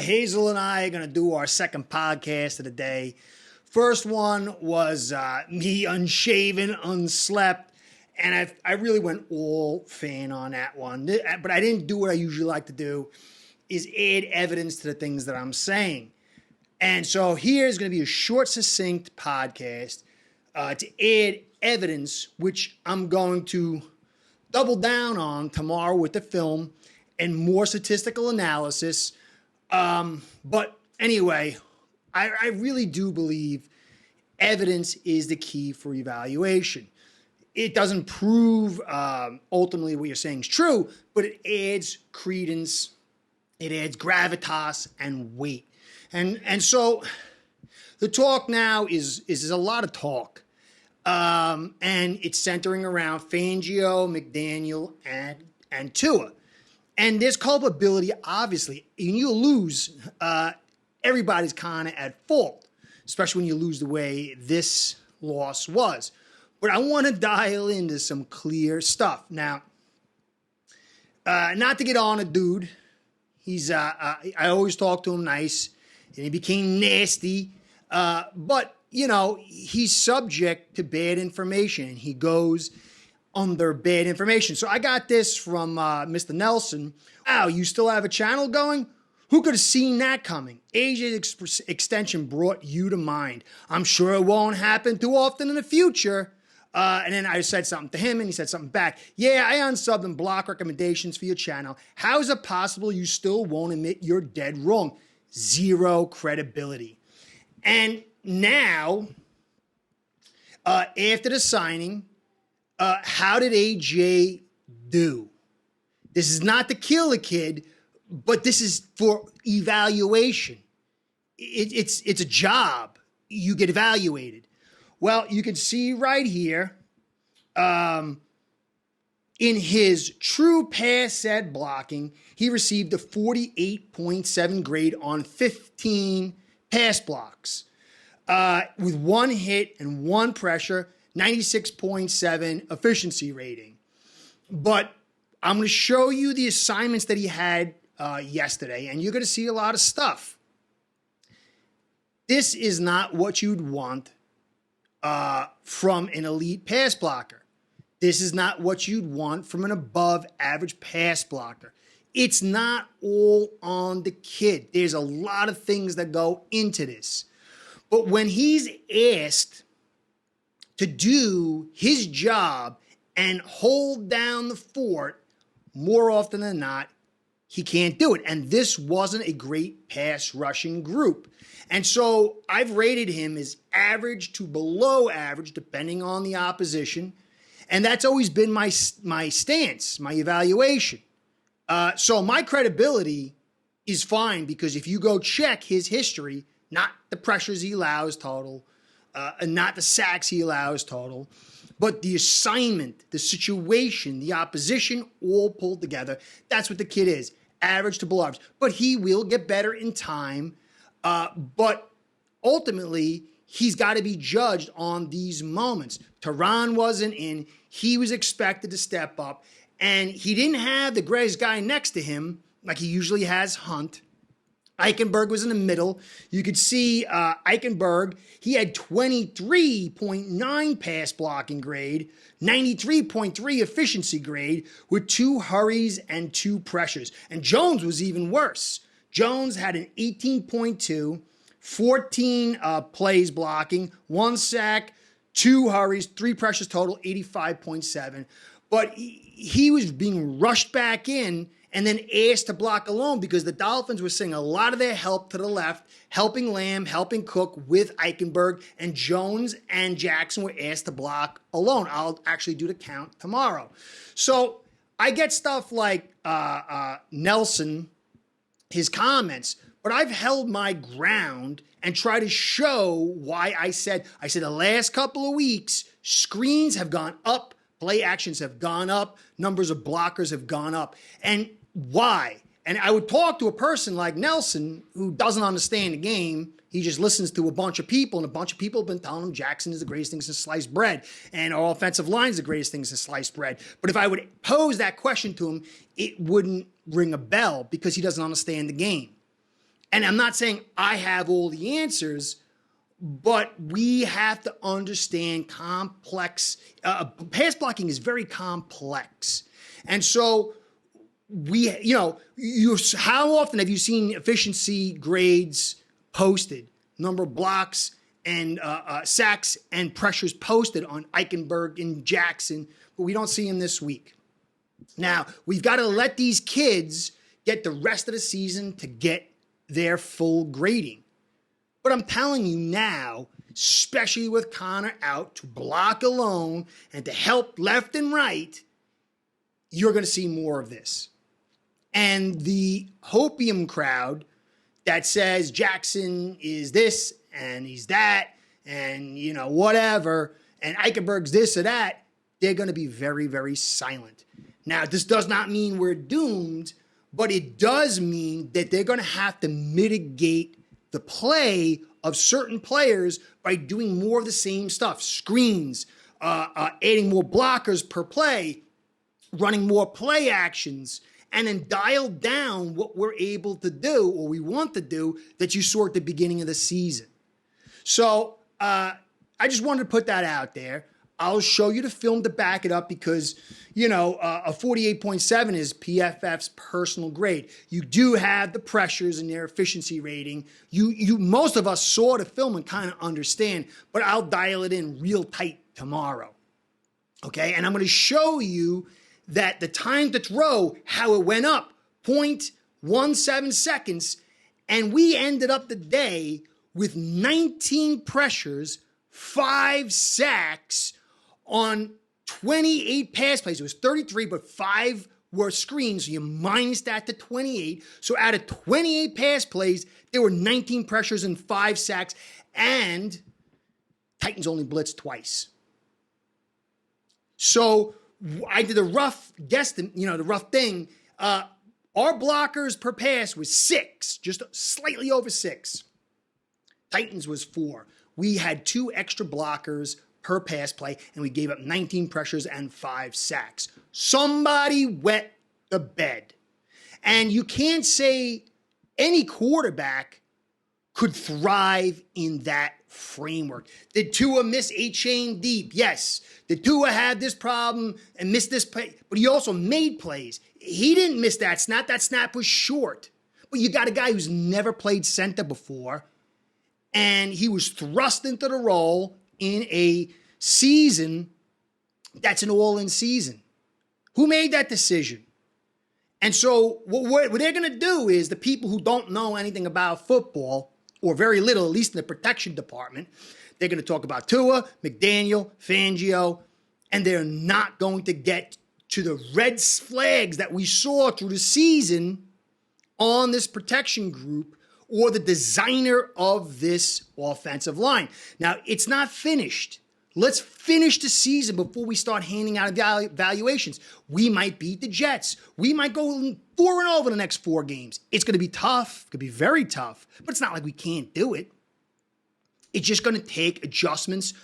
Hazel and I are going to do our second podcast of the day. First one was me unshaven, unslept, and I really went all fan on that one. But I didn't do what I usually like to do, is add evidence to the things that I'm saying. And so here's going to be a short, succinct podcast to add evidence, which I'm going to double down on tomorrow with the film and more statistical analysis. But anyway, I really do believe evidence is the key for evaluation. It doesn't prove ultimately what you're saying is true, but it adds credence, it adds gravitas and weight. And so the talk now is a lot of talk. And it's centering around Fangio, McDaniel, and Tua. And there's culpability, obviously. And you lose, everybody's kind of at fault, especially when you lose the way this loss was. But I want to dial into some clear stuff. Now, not to get on a dude. He's I always talk to him nice, and he became nasty. But, you know, he's subject to bad information. He goes under bad information. So I got this from Mr. Nelson. Wow, you still have a channel going? Who could have seen that coming? AJ's extension brought you to mind. I'm sure it won't happen too often in the future. And then I said something to him, and he said something back. Yeah, I unsubbed and block recommendations for your channel. How is it possible you still won't admit you're dead wrong? Zero credibility. And now, after the signing, how did AJ do? This is not to kill a kid, but this is for evaluation. It's a job. You get evaluated. Well, you can see right here, in his true pass set blocking, he received a 48.7 grade on 15 pass blocks. With one hit and one pressure, 96.7 efficiency rating. But I'm going to show you the assignments that he had yesterday, and you're going to see a lot of stuff. This is not what you'd want from an elite pass blocker. This is not what you'd want from an above average pass blocker. It's not all on the kid. There's a lot of things that go into this. But when he's asked to do his job and hold down the fort, more often than not, he can't do it. And this wasn't a great pass rushing group. And so I've rated him as average to below average, depending on the opposition. And that's always been my stance, my evaluation. So my credibility is fine, because if you go check his history, not the pressures he allows total, and not the sacks he allows total, but the assignment, the situation, the opposition, all pulled together. That's what the kid is, average to below average. But he will get better in time. But ultimately, he's got to be judged on these moments. Tehran wasn't in. He was expected to step up. And he didn't have the greatest guy next to him like he usually has, Hunt. Eichenberg was in the middle. You could see Eichenberg, he had 23.9 pass blocking grade, 93.3 efficiency grade with 2 hurries and 2 pressures. And Jones was even worse. Jones had an 18.2, 14 plays blocking, 1 sack, 2 hurries, 3 pressures total, 85.7. But he was being rushed back in and then asked to block alone, because the Dolphins were sending a lot of their help to the left, helping Lamb, helping Cook with Eichenberg, and Jones and Jackson were asked to block alone. I'll actually do the count tomorrow. So I get stuff like Nelson, his comments, but I've held my ground and try to show why I said the last couple of weeks, screens have gone up, play actions have gone up, numbers of blockers have gone up. And why? And I would talk to a person like Nelson, who doesn't understand the game. He just listens to a bunch of people, and a bunch of people have been telling him Jackson is the greatest thing since sliced bread, and our offensive line is the greatest thing since sliced bread. But if I would pose that question to him, it wouldn't ring a bell, because he doesn't understand the game. And I'm not saying I have all the answers, but we have to understand complex. Pass blocking is very complex. And so how often have you seen efficiency grades posted, number of blocks and sacks and pressures posted on Eichenberg and Jackson, but we don't see them this week. Now, we've got to let these kids get the rest of the season to get their full grading. But I'm telling you now, especially with Connor out to block alone and to help left and right, you're going to see more of this. And the hopium crowd that says Jackson is this and he's that and, whatever, and Eichenberg's this or that, they're going to be very, very silent. Now, this does not mean we're doomed, but it does mean that they're going to have to mitigate the play of certain players by doing more of the same stuff. Screens, adding more blockers per play, running more play actions, and then dial down what we're able to do or we want to do that you saw at the beginning of the season. So I just wanted to put that out there. I'll show you the film to back it up because, a 48.7 is PFF's personal grade. You do have the pressures in their efficiency rating. Most of us saw the film and kind of understand, but I'll dial it in real tight tomorrow. Okay, and I'm going to show you that the time to throw, how it went up, 0.17 seconds, and we ended up the day with 19 pressures, 5 sacks on 28 pass plays. It was 33, but 5 were screens, so you minus that to 28. So out of 28 pass plays, there were 19 pressures and 5 sacks, and Titans only blitzed twice. So I did a rough guess, the rough thing. Our blockers per pass was 6, just slightly over 6. Titans was 4. We had 2 extra blockers per pass play, and we gave up 19 pressures and 5 sacks. Somebody wet the bed. And you can't say any quarterback could thrive in that framework. Did Tua miss a chain deep? Yes. Did Tua have this problem and miss this play? But he also made plays. He didn't miss that snap. That snap was short. But you got a guy who's never played center before, and he was thrust into the role in a season that's an all-in season. Who made that decision? And so what they're going to do is the people who don't know anything about football, or very little, at least in the protection department, they're going to talk about Tua, McDaniel, Fangio, and they're not going to get to the red flags that we saw through the season on this protection group or the designer of this offensive line. Now, it's not finished. Let's finish the season before we start handing out evaluations. We might beat the Jets. We might go 4-0 the next 4 games. It's going to be tough. It could be very tough, but it's not like we can't do it. It's just going to take adjustments,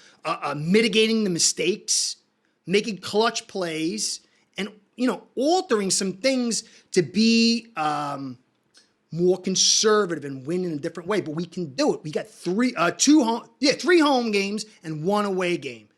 mitigating the mistakes, making clutch plays, and altering some things to be more conservative and win in a different way. But we can do it. We got 3 home games and 1 away game.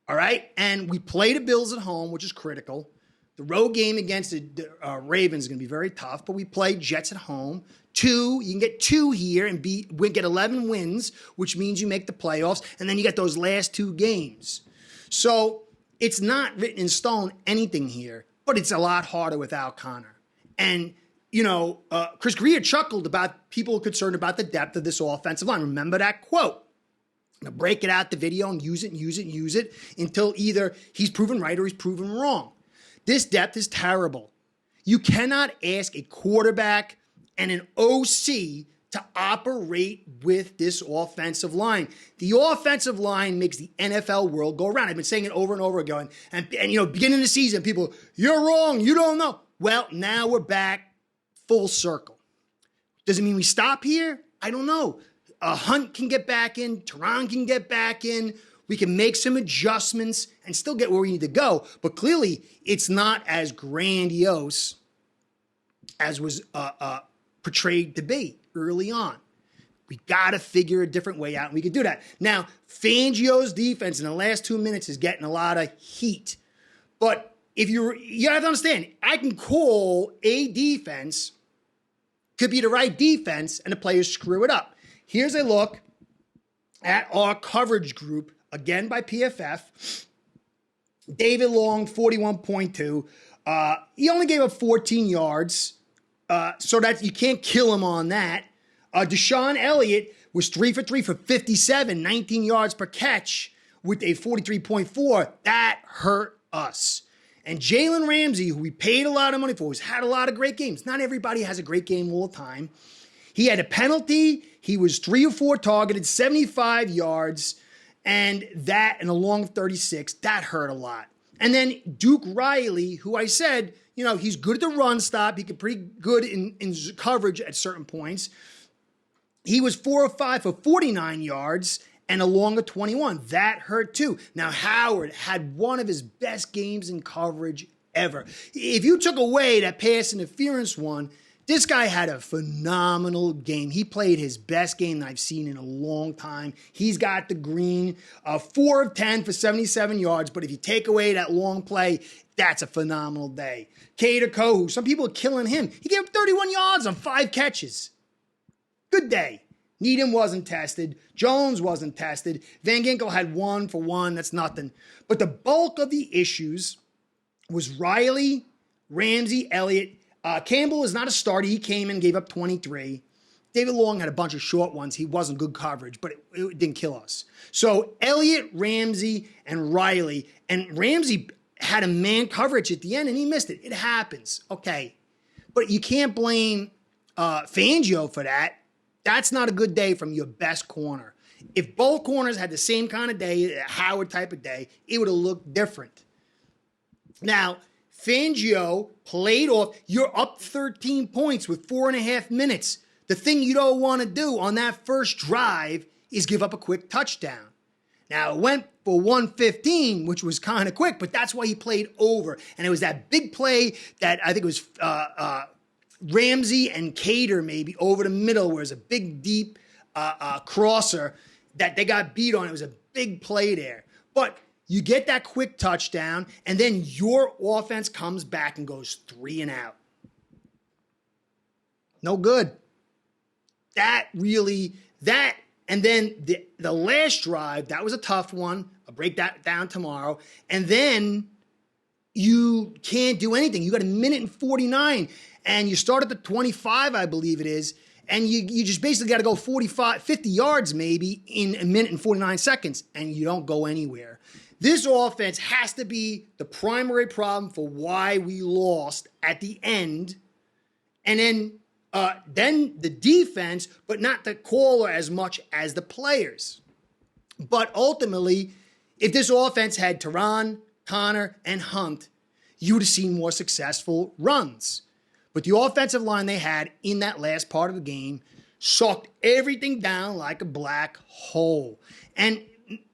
All right, and we play the Bills at home, which is critical. The road game against the Ravens is going to be very tough, but we play Jets at home. 2, you can get 2 here and get 11 wins, which means you make the playoffs, and then you get those last 2 games. So it's not written in stone anything here, but it's a lot harder without Connor. And Chris Greer chuckled about people concerned about the depth of this offensive line. Remember that quote. I'm going to break it out the video and use it until either he's proven right or he's proven wrong. This depth is terrible. You cannot ask a quarterback and an OC to operate with this offensive line. The offensive line makes the NFL world go around. I've been saying it over and over again. And beginning of the season, people, you're wrong, you don't know. Well, now we're back full circle. Does it mean we stop here? I don't know. Hunt can get back in. Tehran can get back in. We can make some adjustments and still get where we need to go. But clearly, it's not as grandiose as was portrayed to be. early on. We got to figure a different way out, and we can do that. Now, Fangio's defense in the last 2 minutes is getting a lot of heat. But you have to understand, I can call a defense, could be the right defense, and the players screw it up. Here's a look at our coverage group, again by PFF. David Long, 41.2. He only gave up 14 yards, so that you can't kill him on that. Deshaun Elliott was 3 for 3 for 57, 19 yards per catch with a 43.4. That hurt us. And Jalen Ramsey, who we paid a lot of money for, has had a lot of great games. Not everybody has a great game all the time. He had a penalty. He was 3 or 4 targeted, 75 yards, and a long 36. That hurt a lot. And then Duke Riley, who I said, he's good at the run stop. He can pretty good in coverage at certain points. He was 4 or 5 for 49 yards and a long of 21. That hurt too. Now, Howard had one of his best games in coverage ever. If you took away that pass interference one, this guy had a phenomenal game. He played his best game that I've seen in a long time. He's got the green, 4 of 10 for 77 yards. But if you take away that long play, that's a phenomenal day. Kader Kohu, some people are killing him. He gave up 31 yards on 5 catches. Good day. Needham wasn't tested. Jones wasn't tested. Van Ginkel had 1 for 1. That's nothing. But the bulk of the issues was Riley, Ramsey, Elliott. Campbell is not a starter. He came in and gave up 23. David Long had a bunch of short ones. He wasn't good coverage, but it didn't kill us. So Elliott, Ramsey, and Riley. And Ramsey had a man coverage at the end, and he missed it. It happens. Okay. But you can't blame Fangio for that. That's not a good day from your best corner. If both corners had the same kind of day, a Howard type of day, it would have looked different. Now, Fangio played off. You're up 13 points with 4.5 minutes. The thing you don't want to do on that first drive is give up a quick touchdown. Now, it went for 115, which was kind of quick, but that's why he played over. And it was that big play that I think it was Ramsey and Kader maybe over the middle, where it was a big, deep crosser that they got beat on. It was a big play there. But you get that quick touchdown, and then your offense comes back and goes 3 and out. No good. And then the last drive, that was a tough one. I'll break that down tomorrow. And then you can't do anything. You got 1:49, and you start at the 25, I believe it is, and you just basically got to go 50 yards maybe in 1:49, and you don't go anywhere. This offense has to be the primary problem for why we lost at the end. And then the defense, but not the caller as much as the players. But ultimately, if this offense had Teron, Connor, and Hunt, you would have seen more successful runs. But the offensive line they had in that last part of the game sucked everything down like a black hole. And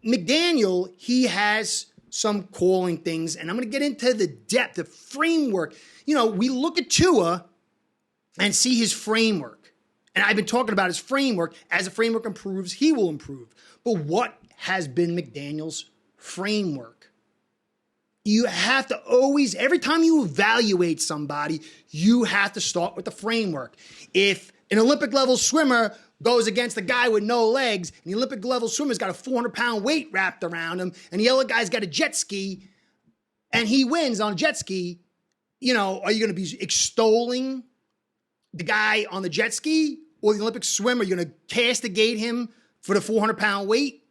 McDaniel, he has some calling things, and I'm going to get into the depth, the framework. We look at Tua and see his framework. And I've been talking about his framework. As the framework improves, he will improve. But what has been McDaniel's framework? You have to always, every time you evaluate somebody, you have to start with the framework. If an Olympic level swimmer goes against a guy with no legs, and the Olympic level swimmer's got a 400-pound weight wrapped around him, and the other guy's got a jet ski, and he wins on a jet ski, are you going to be extolling the guy on the jet ski or the Olympic swimmer? You're going to castigate him for the 400-pound weight?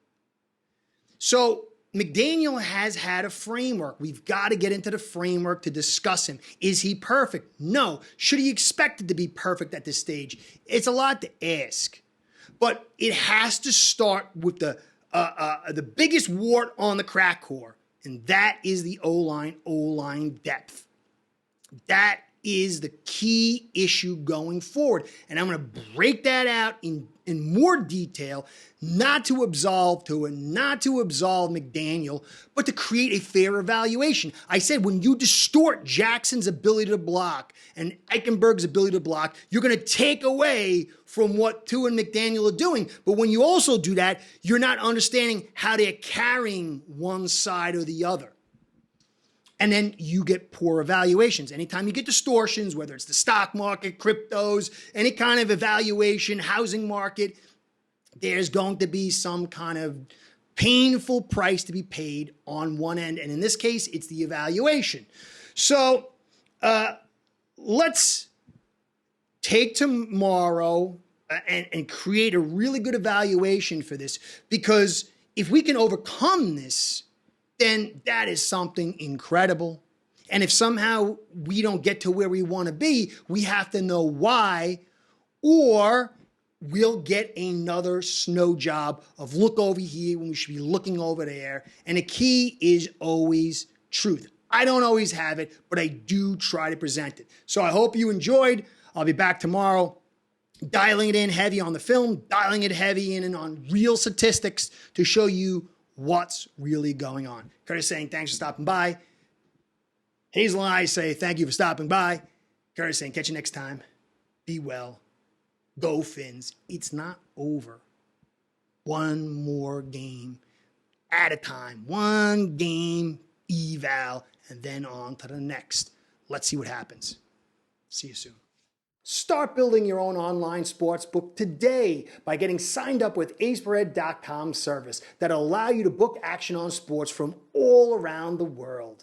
So McDaniel has had a framework. We've got to get into the framework to discuss him. Is he perfect? No. Should he expect it to be perfect at this stage? It's a lot to ask. But it has to start with the biggest wart on the crack core, and that is the O-line depth. That is the key issue going forward. And I'm going to break that out in more detail, not to absolve Tua, not to absolve McDaniel, but to create a fair evaluation. I said when you distort Jackson's ability to block and Eichenberg's ability to block, you're going to take away from what Tua and McDaniel are doing. But when you also do that, you're not understanding how they're carrying one side or the other. And then you get poor evaluations. Anytime you get distortions, whether it's the stock market, cryptos, any kind of evaluation, housing market, there's going to be some kind of painful price to be paid on one end. And in this case, it's the evaluation. So let's take tomorrow and create a really good evaluation for this, because if we can overcome this, then that is something incredible. And if somehow we don't get to where we want to be, we have to know why, or we'll get another snow job of look over here when we should be looking over there. And the key is always truth. I don't always have it, but I do try to present it. So I hope you enjoyed. I'll be back tomorrow, dialing it in heavy on the film, dialing it heavy in and on real statistics to show you what's really going on. Curtis saying thanks for stopping by. Hazel and I say thank you for stopping by. Curtis saying catch you next time. Be well. Go Fins. It's not over. One more game at a time. One game eval and then on to the next. Let's see what happens. See you soon. Start building your own online sports book today by getting signed up with aceperhead.com service that'll allow you to book action on sports from all around the world.